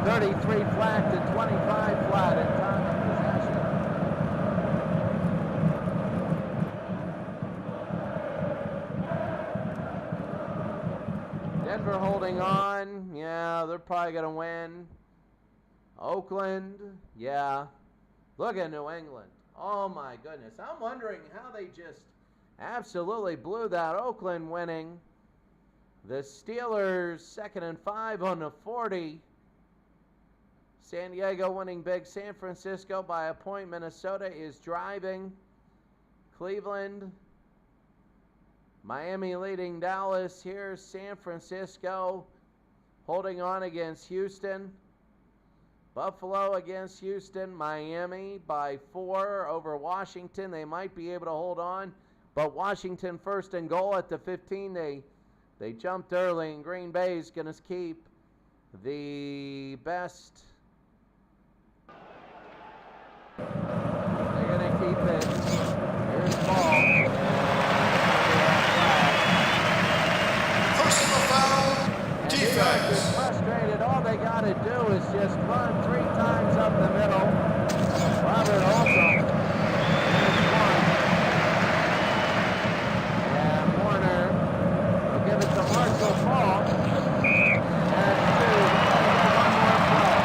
33 flat to 25 flat in time of possession. Denver holding on. Yeah, they're probably going to win. Oakland. Yeah. Look at New England. Oh my goodness. I'm wondering how they just absolutely blew that. Oakland winning. The Steelers 2nd and 5 on the 40. San Diego winning big. San Francisco by a point. Minnesota is driving. Cleveland. Miami leading Dallas. Here's San Francisco holding on against Houston. Buffalo against Houston. Miami by 4 over Washington. They might be able to hold on, but Washington 1st and goal at the 15. They jumped early, and Green Bay is going to keep the best. They're going to keep it. Here's the ball. Personal foul. Defense. Frustrated. All they got to do is just run 3 times up the middle. Robert Holcomb. There's 1. And Warner will give it to Marshall Falk. And 2. One more play.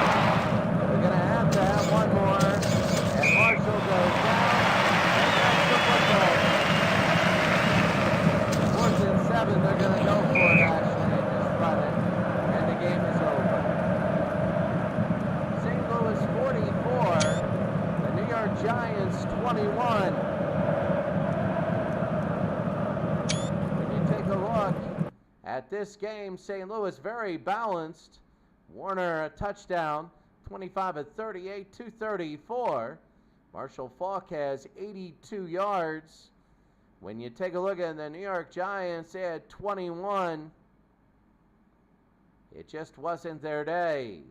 We're going to have 1 more. And Marshall goes down. And that's the football. 4th and 7. They're going to go for it, actually. They just run it. And the game is over. St. Louis 44, the New York Giants 21. When you take a look at this game, St. Louis very balanced. Warner a touchdown, 25 of 38, 234. Marshall Falk has 82 yards. When you take a look at the New York Giants, they had 21. It just wasn't their day.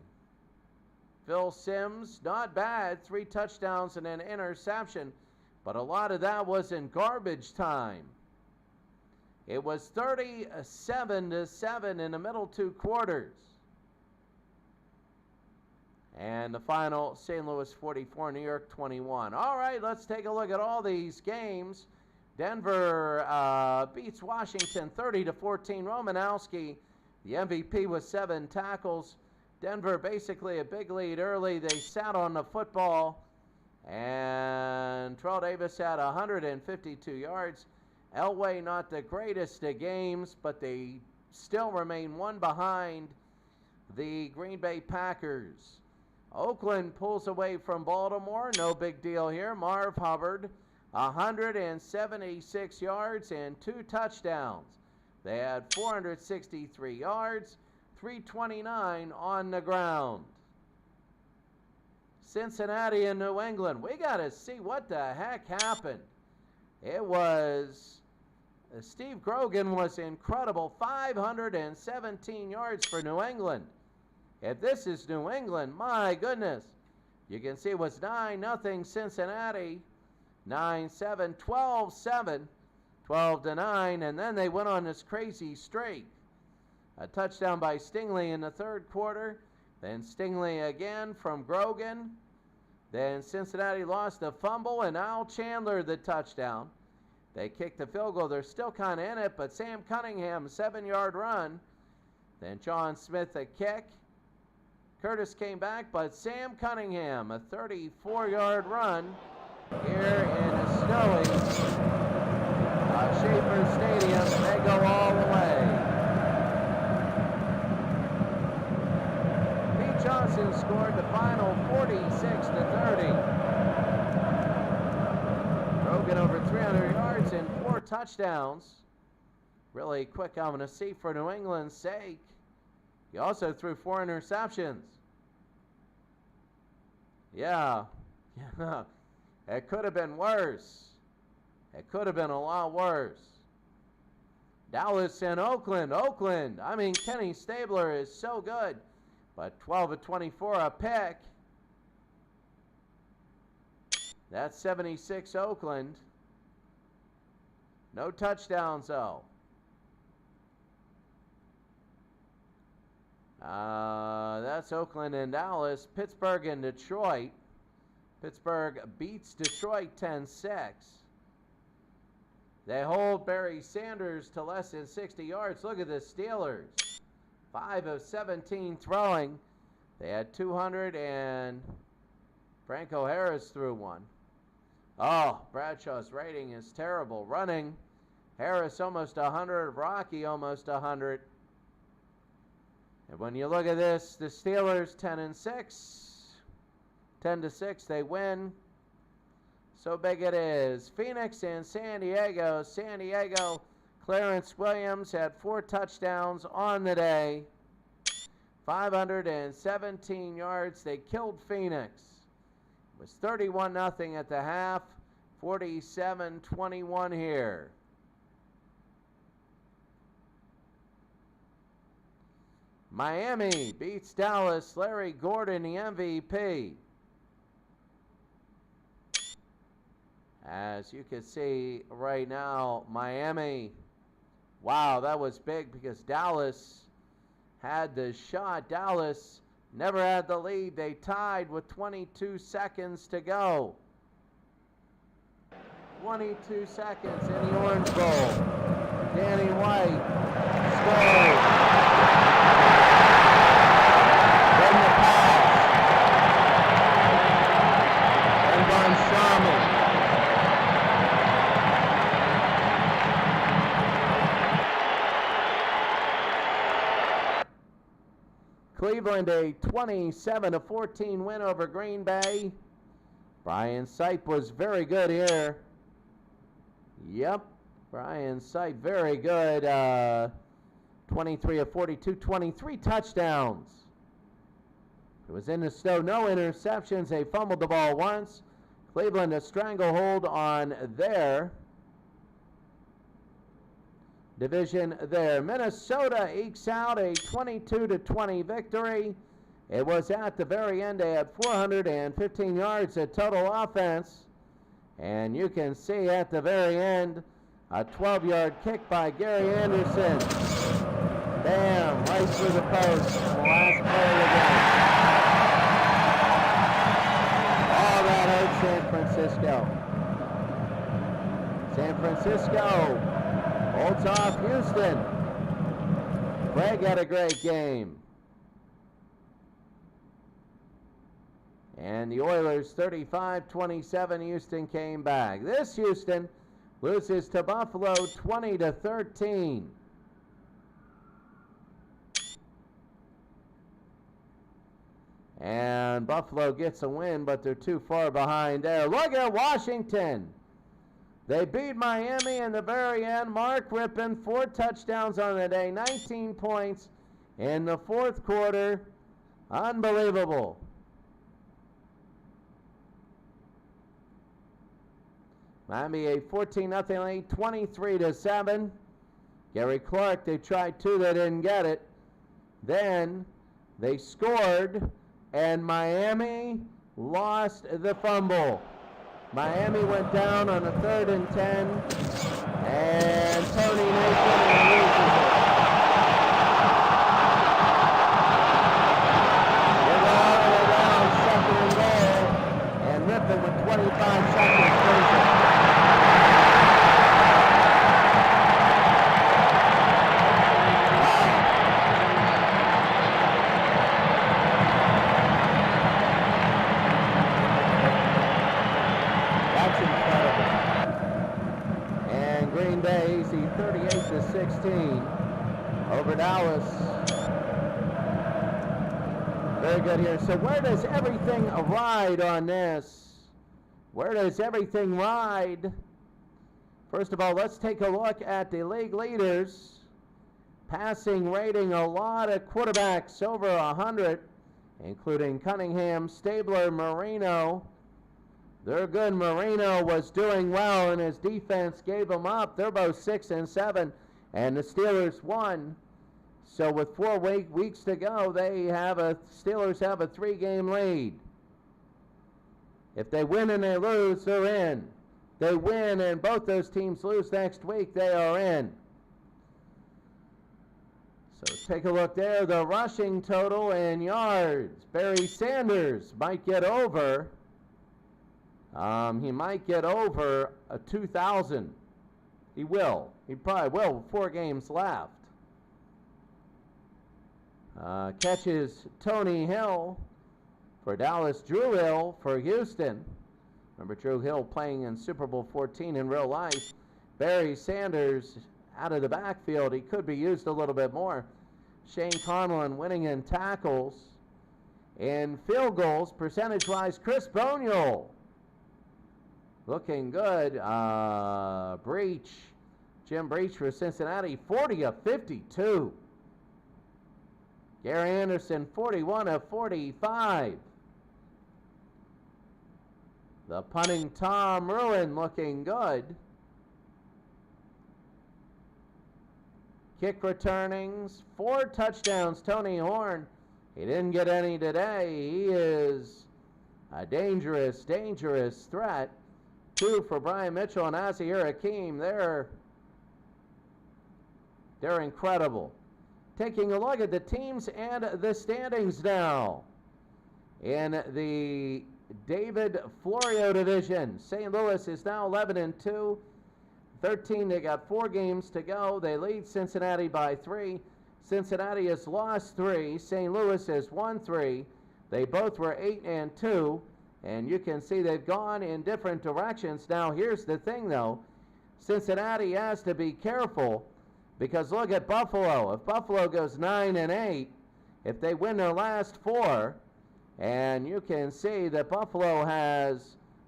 Phil Sims, not bad. 3 touchdowns and an interception. But a lot of that was in garbage time. It was 37-7 in the middle two quarters. And the final, St. Louis 44, New York 21. All right, let's take a look at all these games. Denver beats Washington 30-14. Romanowski, the MVP with 7 tackles. Denver basically a big lead early. They sat on the football. And Terrell Davis had 152 yards. Elway not the greatest of games, but they still remain one behind the Green Bay Packers. Oakland pulls away from Baltimore. No big deal here. Marv Hubbard, 176 yards and 2 touchdowns. They had 463 yards, 329 on the ground. Cincinnati and New England. We got to see what the heck happened. It was, Steve Grogan was incredible. 517 yards for New England. If this is New England, my goodness. You can see it was 9-0 Cincinnati. 9-7, 12-7, 12-9, and then they went on this crazy streak. A touchdown by Stingley in the third quarter. Then Stingley again from Grogan. Then Cincinnati lost a fumble, and Al Chandler the touchdown. They kicked the field goal. They're still kind of in it, but Sam Cunningham, 7-yard run. Then John Smith a kick. Curtis came back, but Sam Cunningham, a 34-yard run here in a snowy Schaefer Stadium. They go all the way. Pete Johnson scored the final 46-30. Grogan over 300 yards and 4 touchdowns. Really quick, I'm going to see for New England's sake. He also threw 4 interceptions. Yeah. It could have been worse. It could have been a lot worse. Dallas and Oakland. Oakland. I mean, Kenny Stabler is so good. But 12-24, a pick. That's 76 Oakland. No touchdowns, though. That's Oakland and Dallas. Pittsburgh and Detroit. Pittsburgh beats Detroit 10-6. They hold Barry Sanders to less than 60 yards. Look at the Steelers. 5 of 17 throwing. They had 200 and Franco Harris threw 1. Oh, Bradshaw's rating is terrible. Running. Harris almost 100. Rocky almost 100. And when you look at this, the Steelers 10-6. 10-6, they win. So big it is. Phoenix and San Diego. San Diego, Clarence Williams had 4 touchdowns on the day. 517 yards. They killed Phoenix. It was 31-0 at the half. 47-21 here. Miami beats Dallas. Larry Gordon, the MVP. As you can see right now, Miami, wow, that was big because Dallas had the shot. Dallas never had the lead. They tied with 22 seconds to go. 22 seconds in the Orange Bowl. Danny White scores. Then the pass. And Von Sharman. Cleveland a 27-14 win over Green Bay. Brian Sipe was very good here. Yep, Brian Sipe very good. 23 of 42, 23 touchdowns. It was in the snow, no interceptions. They fumbled the ball once. Cleveland a stranglehold on their division there. Minnesota ekes out a 22-20 victory. It was at the very end. They had 415 yards of total offense. And you can see at the very end, A 12-yard kick by Gary Anderson. Bam, right through the post. And the last play of the game. Oh, that hurt San Francisco. San Francisco holds off Houston. Craig had a great game. And the Oilers 35-27, Houston came back. This Houston loses to Buffalo 20-13. And Buffalo gets a win, but they're too far behind there. Look at Washington. They beat Miami in the very end. Mark Rippon, 4 touchdowns on the day, 19 points in the fourth quarter. Unbelievable. Miami a 14-0 lead, 23-7. Gary Clark, they tried 2, they didn't get it. Then they scored, and Miami lost the fumble. Miami went down on a 3rd and 10, and Tony Nathan loses it. They're down 2nd and goal, and Rippon with 25 seconds finishes it. Green Bay, easy 38-16 over Dallas. Very good here. So where does everything ride on this? Where does everything ride? First of all, let's take a look at the league leaders. Passing rating, a lot of quarterbacks over 100, including Cunningham, Stabler, Marino. They're good. Marino was doing well, and his defense gave them up. They're both 6 and 7, and the Steelers won. So with 4 weeks to go, Steelers have a 3-game lead. If they win and they lose, they're in. They win and both those teams lose next week, they are in. So take a look there. The rushing total in yards. Barry Sanders might get over. He might get over 2,000. He will. He probably will with 4 games left. Catches Tony Hill for Dallas. Drew Hill for Houston. Remember Drew Hill playing in Super Bowl 14 in real life. Barry Sanders out of the backfield. He could be used a little bit more. Shane Conlon winning in tackles. And field goals, percentage-wise, Chris Boniol looking good. Jim Breach for Cincinnati, 40 of 52. Gary Anderson, 41 of 45. The punting Tom Ruin looking good. Kick returnings, 4 touchdowns, Tony Horn. He didn't get any today. He is a dangerous, dangerous threat. 2 for Brian Mitchell and Azir Hakeem. They're incredible. Taking a look at the teams and the standings now. In the David Florio division, St. Louis is now 11-2. 13, they got 4 games to go. They lead Cincinnati by 3. Cincinnati has lost 3. St. Louis has won 3. They both were 8-2. And you can see they've gone in different directions. Now, here's the thing, though. Cincinnati has to be careful because look at Buffalo. If Buffalo goes 9-8, if they win their last 4, and you can see that Buffalo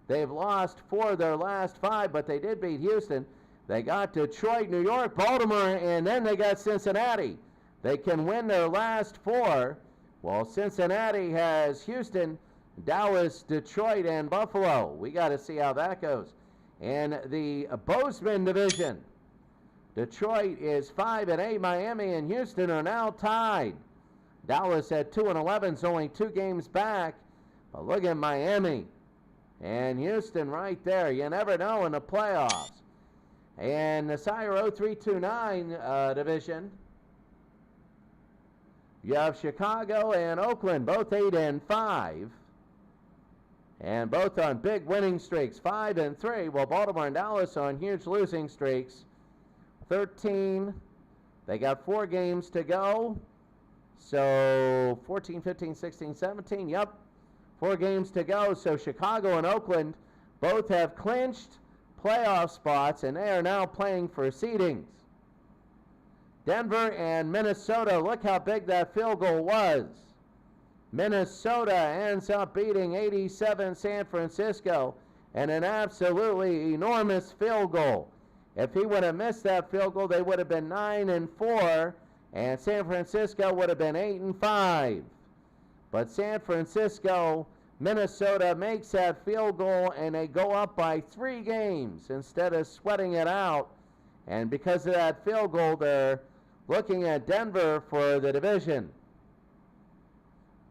they've lost 4 of their last 5, but they did beat Houston. They got Detroit, New York, Baltimore, and then they got Cincinnati. They can win their last 4. Well, Cincinnati has Houston, Dallas, Detroit, and Buffalo. We got to see how that goes. In the Bozeman division, Detroit is 5-8. Miami and Houston are now tied. Dallas at 2-11 is only 2 games back. But look at Miami and Houston right there. You never know in the playoffs. And the Sire 0329 division, you have Chicago and Oakland, both 8-5. And both on big winning streaks, 5-3. While Baltimore and Dallas on huge losing streaks, 13. They got 4 games to go. So 14, 15, 16, 17. Yep, 4 games to go. So Chicago and Oakland both have clinched playoff spots, and they are now playing for seedings. Denver and Minnesota, look how big that field goal was. Minnesota ends up beating 87 San Francisco, and an absolutely enormous field goal. If he would have missed that field goal, they would have been 9-4, and San Francisco would have been 8-5. But San Francisco, Minnesota makes that field goal, and they go up by 3 games instead of sweating it out. And because of that field goal, they're looking at Denver for the division.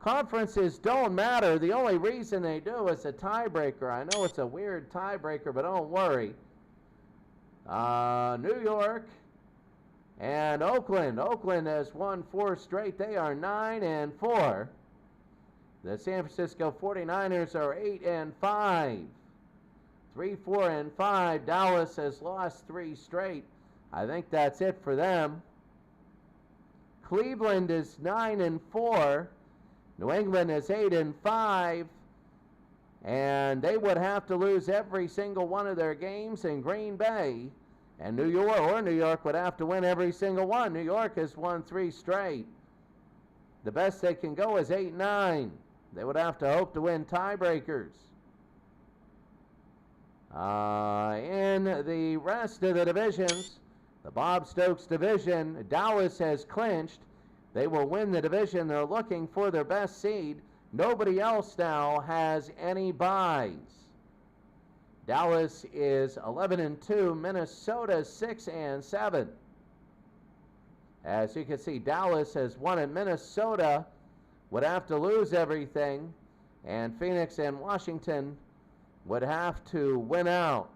Conferences don't matter. The only reason they do is a tiebreaker. I know it's a weird tiebreaker, but don't worry. New York and Oakland. Oakland has won 4 straight. They are 9-4. The San Francisco 49ers are 8-5. 3-4-5. Dallas has lost 3 straight. I think that's it for them. Cleveland is 9-4. New England is 8-5, and they would have to lose every single one of their games in Green Bay, and New York would have to win every single one. New York has won 3 straight. The best they can go is 8-9. They would have to hope to win tiebreakers. In the rest of the divisions, the Bob Stokes division, Dallas has clinched. They will win the division. They're looking for their best seed. Nobody else now has any byes. Dallas is 11-2. Minnesota 6-7. As you can see, Dallas has won it. Minnesota would have to lose everything, and Phoenix and Washington would have to win out.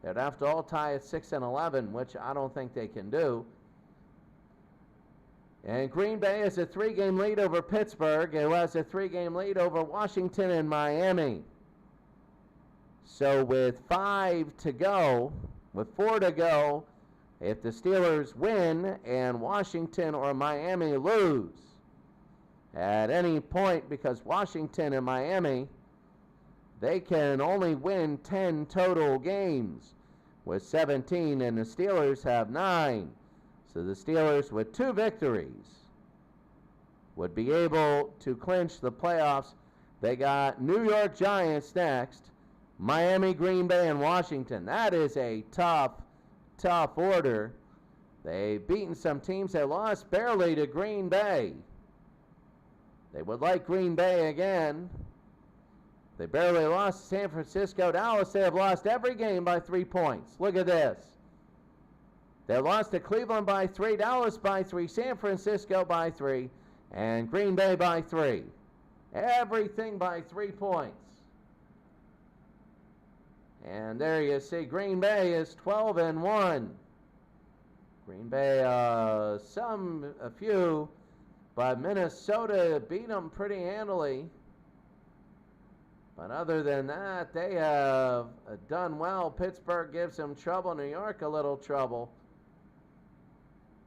They'd have to all tie at 6-11, which I don't think they can do. And Green Bay has a 3-game lead over Pittsburgh. It has a 3-game lead over Washington and Miami. So with 5 to go, with 4 to go, if the Steelers win and Washington or Miami lose at any point, because Washington and Miami, they can only win 10 total games with 17, and the Steelers have 9. So the Steelers, with 2 victories, would be able to clinch the playoffs. They got New York Giants next, Miami, Green Bay, and Washington. That is a tough order. They've beaten some teams. They lost barely to Green Bay. They would like Green Bay again. They barely lost to San Francisco. Dallas, they have lost every game by 3 points. Look at this. They lost to Cleveland by 3, Dallas by 3, San Francisco by 3, and Green Bay by 3. Everything by 3 points. And there you see Green Bay is 12-1. Green Bay, a few, but Minnesota beat them pretty handily. But other than that, they have done well. Pittsburgh gives them trouble. New York a little trouble.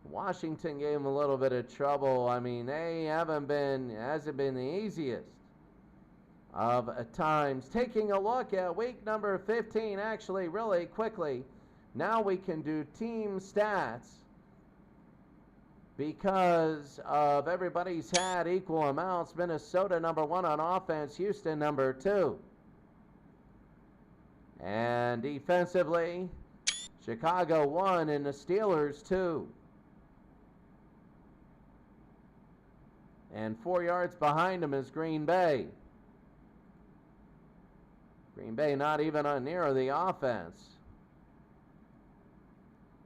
Washington gave them a little bit of trouble. I mean, they hasn't been the easiest of times. Taking a look at week number 15, actually, really quickly. Now we can do team stats because of everybody's had equal amounts. Minnesota number 1 on offense, Houston number 2. And defensively, Chicago 1 and the Steelers 2. And 4 yards behind them is Green Bay. Green Bay not even on near the offense.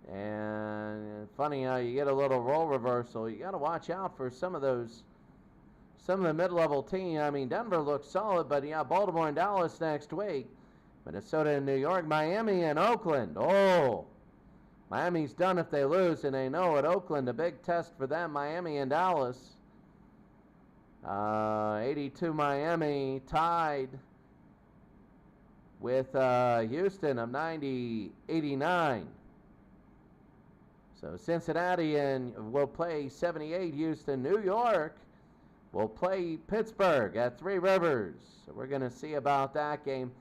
And funny how you get a little role reversal. You got to watch out for some of the mid-level teams. I mean, Denver looks solid, but yeah, Baltimore and Dallas next week. Minnesota and New York. Miami and Oakland. Oh, Miami's done if they lose, and they know it. Oakland, a big test for them. Miami and Dallas. 82 Miami tied with Houston of 89. So Cincinnati will play 78 Houston. New York will play Pittsburgh at Three Rivers. So we're going to see about that game.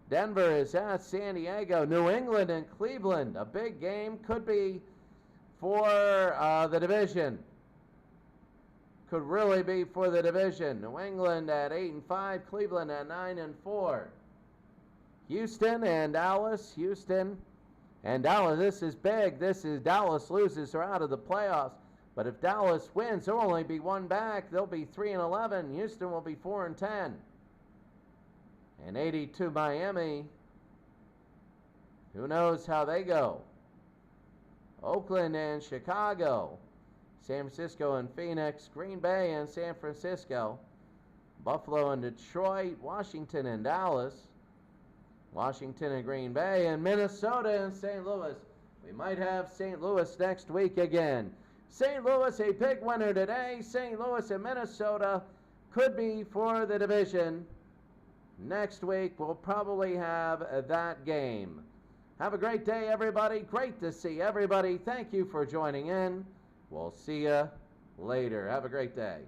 Denver is at San Diego. New England and Cleveland. A big game. Could be for the division. Could really be for the division. New England at 8-5. Cleveland at 9-4. Houston and Dallas. Houston and Dallas. This is big. This is Dallas loses, they're out of the playoffs. But if Dallas wins, there'll only be one back. They'll be 3-11. Houston will be 4-10. And 82 Miami. Who knows how they go? Oakland and Chicago. San Francisco and Phoenix. Green Bay and San Francisco. Buffalo and Detroit. Washington and Dallas. Washington and Green Bay. And Minnesota and St. Louis. We might have St. Louis next week again. St. Louis, a big winner today. St. Louis and Minnesota could be for the division. Next week, we'll probably have that game. Have a great day, everybody. Great to see everybody. Thank you for joining in. We'll see you later. Have a great day.